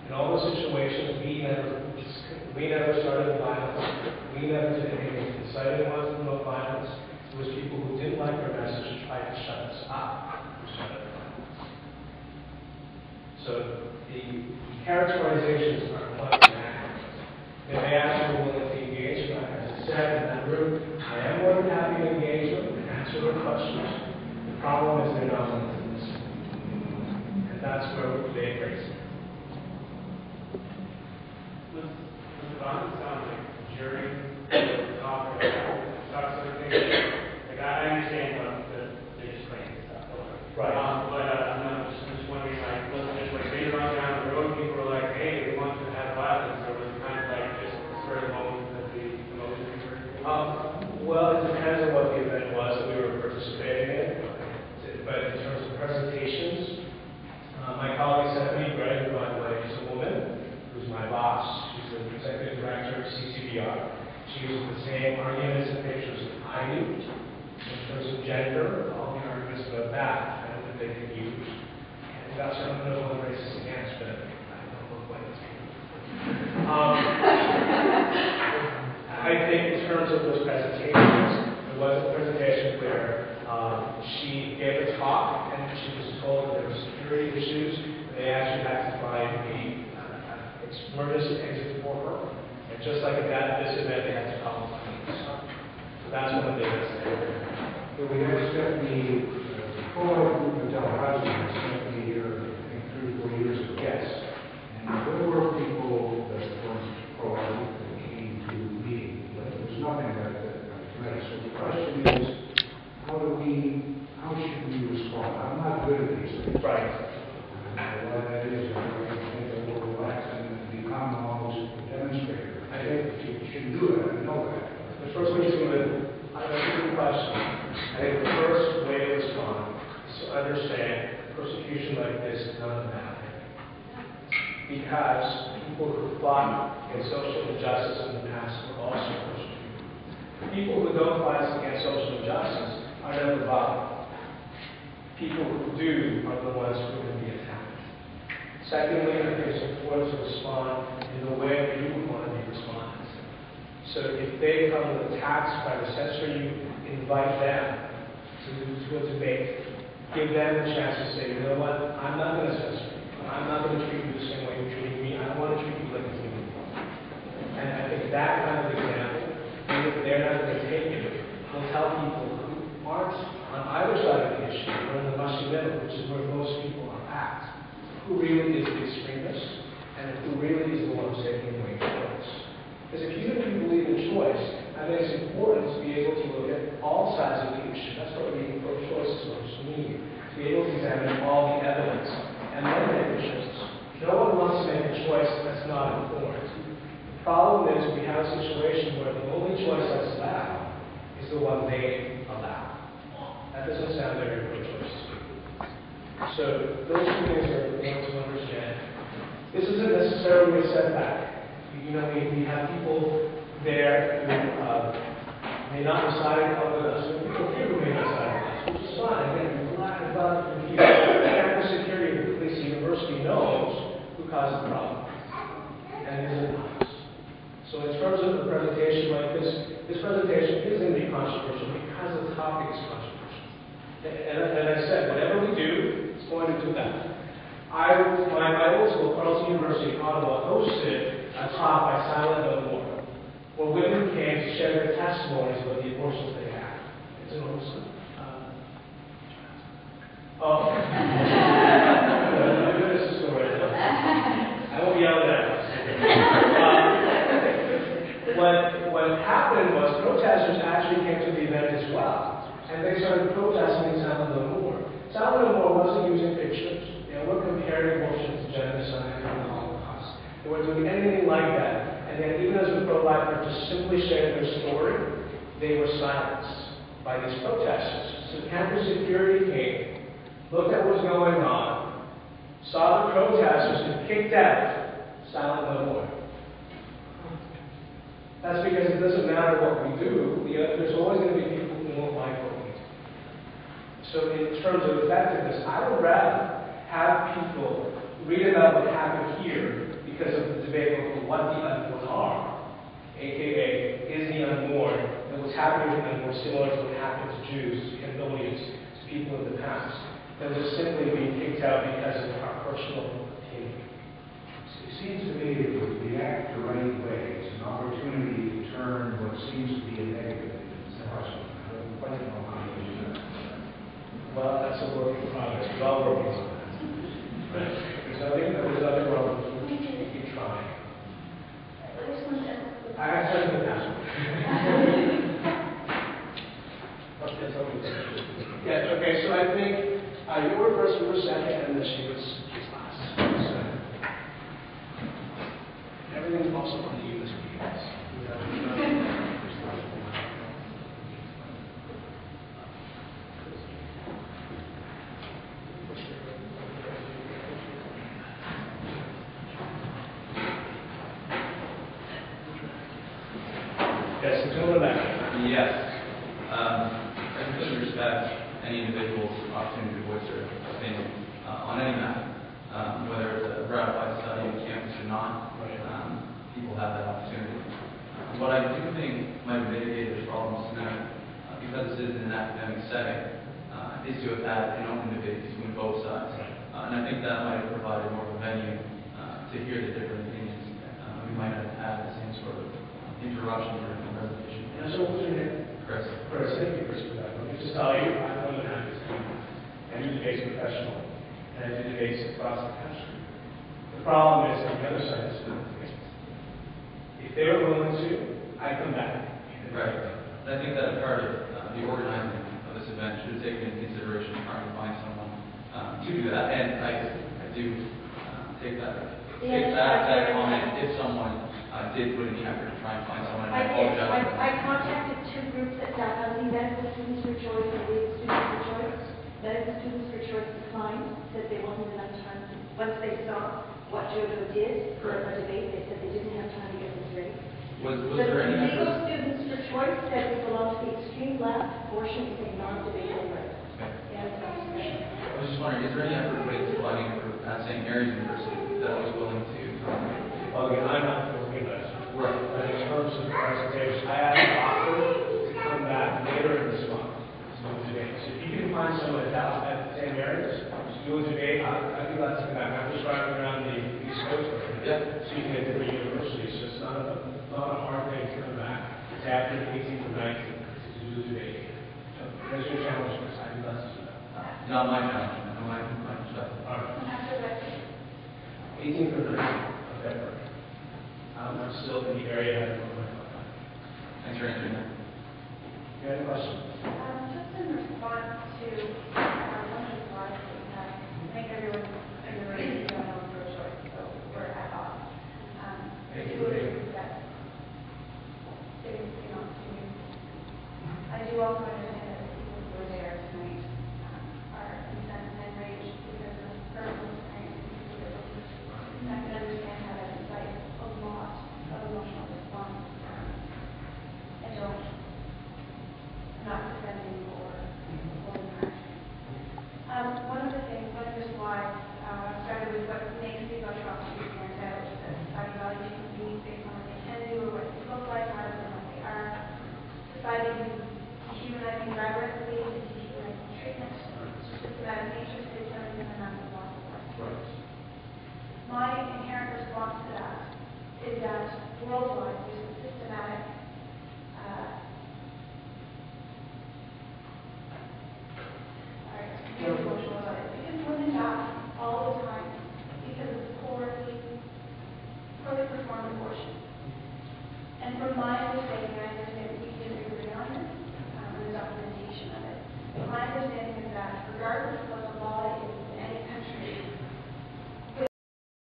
In all the situations, we never started violence. We never did anything inciting ones to promote violence. It was people who didn't like our message and tried to shut us up who started violence. So the characterizations are quite inaccurate. If they actually were willing to engage, as I said in that room, I am more than happy to engage them and answer their questions. The problem is they're not willing to listen. And that's where they raise it. Was the violence sound like during the talk or sort of thing? Like I understand that they just claim stuff. Right. But I'm just wondering, like, was it just like they run down the road, people were like, hey, we want to have violence, or was it kind of like just sort of moment that the emotions were? Well, it depends on what the event was that we were participating in. But in terms of presentations, my colleague Stephanie Gregg, who by the way is a woman, who's my boss. She's the executive director of CCBR. She uses the same arguments and pictures that I do. In terms of gender, all the arguments about that, I don't think they can use. And that's what I'm no one racist against, but I don't look like it's I think in terms of those presentations, there was a presentation where she gave a talk and she was told that there were security issues. They actually had to find an emergency exit for her. And just like at this event, they had to call the police. So that's one of the events that happened. So we have Stephanie, pro group of Tallahassee, Stephanie here, I think 3 or 4 years ago. Yes. And there were people that were pro-group that came to the meeting, but there was nothing that met. So the question is, how should we respond? I'm not good at these things. Right. What that is, I think a little relaxed and become almost a demonstrator. I think you should do it, I know that. The first thing is that's a good question. I think the first way to respond is to understand persecution like this is not a bad thing. Because people who fought against social injustice in the past were also persecuted. People who don't fight against social injustice are never bothered. People who do are the ones who are going to be attacked. Secondly, I think it's important to respond in the way that you would want to be responded to. So if they come with attacks, try to censor you, invite them to a debate. Give them a chance to say, you know what, I'm not going to censor you. I'm not going to treat you the same way you're treating me. I want to treat you like a human being. And I think that kind of example, even if they're not going to take it, will tell people who aren't on either side of the issue, or in the mushy middle, which is where most people are at, who really is the extremist, and who really is the one who's taking away choice. Because if you believe in choice, I think it's important to be able to look at all sides of the issue. That's what being pro-choice is supposed to mean. To be able to examine all the evidence and then make a choice. No one wants to make a choice that's not informed. The problem is we have a situation where the only choice that's allowed is the one they allow. That doesn't sound very pro-choice. So those two things are important to understand. This isn't necessarily a setback. You know, we have people there who may not reside with us, and people here who may not reside with us, which is fine. Again, we're glad to be here. Campus security at the police university knows who caused the problem, and it isn't us. So in terms of a presentation like this presentation is going to be controversial because the topic is controversial. And I said, whatever we do, it's going to do that. My old school, Carleton University in Ottawa, hosted a talk by Silent No More, where women came to share their testimonies about the abortions they had. It's an old school. This is story. I won't yell at that. What happened was protesters actually came to the event as well, and they started protesting Silent No More. Silent No More wasn't using pictures. They weren't comparing abortion to genocide and the Holocaust. They weren't doing anything like that. And then even as the pro-life just simply shared their story, they were silenced by these protesters. So campus security came, looked at what was going on, saw the protesters, and kicked out Silent No More. That's because it doesn't matter what we do, there's always going to be people who won't like what we do. So in terms of effectiveness, I would rather have people read about what happened here aka is the unborn, and what's happening to the unborn is similar to what happened to Jews and Cambodians, to people in the past. They're just simply being kicked out because of our personal opinion. It seems to me that if we act the right way, it's an opportunity to turn what seems to be a negative into positive. I don't quite know how to do that. Well, that's a work in progress. We're all working on that. Right? There's nothing wrong with it. We keep trying. I have something to ask. Yeah, okay, so I think you were first, you were second, and then she was last. So, everything's also on you this week, guys. Yes, the gentleman back. Yes. I completely respect any individual's opportunity to voice their opinion on any matter, whether it's a ratified study on campus or not. People have that opportunity. What I do think might have mitigated the problems tonight, because this is in an academic setting, is to have had an open debate between both sides. And I think that might have provided more of a venue to hear the different opinions. We might have had the same sort of interruption during the presentation. Yes, so what's your name? Chris. Chris, thank you, Chris, for that. Let me just tell you, I'm more than happy to speak. I do debates professional, and I do debates across the country. The problem is on the other side is not debates. If they were willing to, I come back. Right. And I think that part of the organizing of this event should have taken into consideration trying to find someone to do that. And I do take that comment if someone did put in the effort to try and find someone. I did. I contacted two groups at the Medical Students for Choice and Legal Students for Choice. Medical Students for Choice declined, said they wasn't enough time. Once they saw what JoJo did for a debate, they said they didn't have time to get this ready. Was there any Legal effort? Students for Choice said we belong to the extreme left portion of the non-debatable right. Okay. Yeah, I was just wondering, is there any effort put into finding a group at St. Mary's University that was willing to Well, again, I'm not the organizer. Right. But in terms of the presentation, I have an offer to come back later in this month to do a debate. So if you can find someone at St. Mary's to do a debate, I'd be glad to come back. I'm just driving around the East Coast right now. Yeah. Speaking at different universities, so it's not a hard thing to come back. It's after the 18th or 19th to do the debate. So there's your challenge, Chris. I'd be glad to do that. not my challenge, my perspective. All right. 18th or 19th of February. I'm still in the area. Thanks for answering that. You have any questions? Just in response to one of the slides that we had, I think everyone agrees we don't know for sure, so we're at odds. Thank you. That significant opportunity. I do also understand that the people who were there tonight are incensed and enraged because of personal experience and disabilities. And I can understand how that incites a lot of emotional response. I'm not defending or encouraging. One of the things, one of the slides started with what makes these atrocities stand out, that evaluating beings based on what they can do or what they look like rather than what they are. Society uses dehumanizing rhetoric leading to dehumanizing treatment, systematic nature systems, and massive loss of life. Right. My inherent response to that is that worldwide there's a systematic emotional about it, because women die all the time because of poorly performed abortion. And from my understanding, I understand we disagree on this, and the documentation of it. My understanding is that regardless of what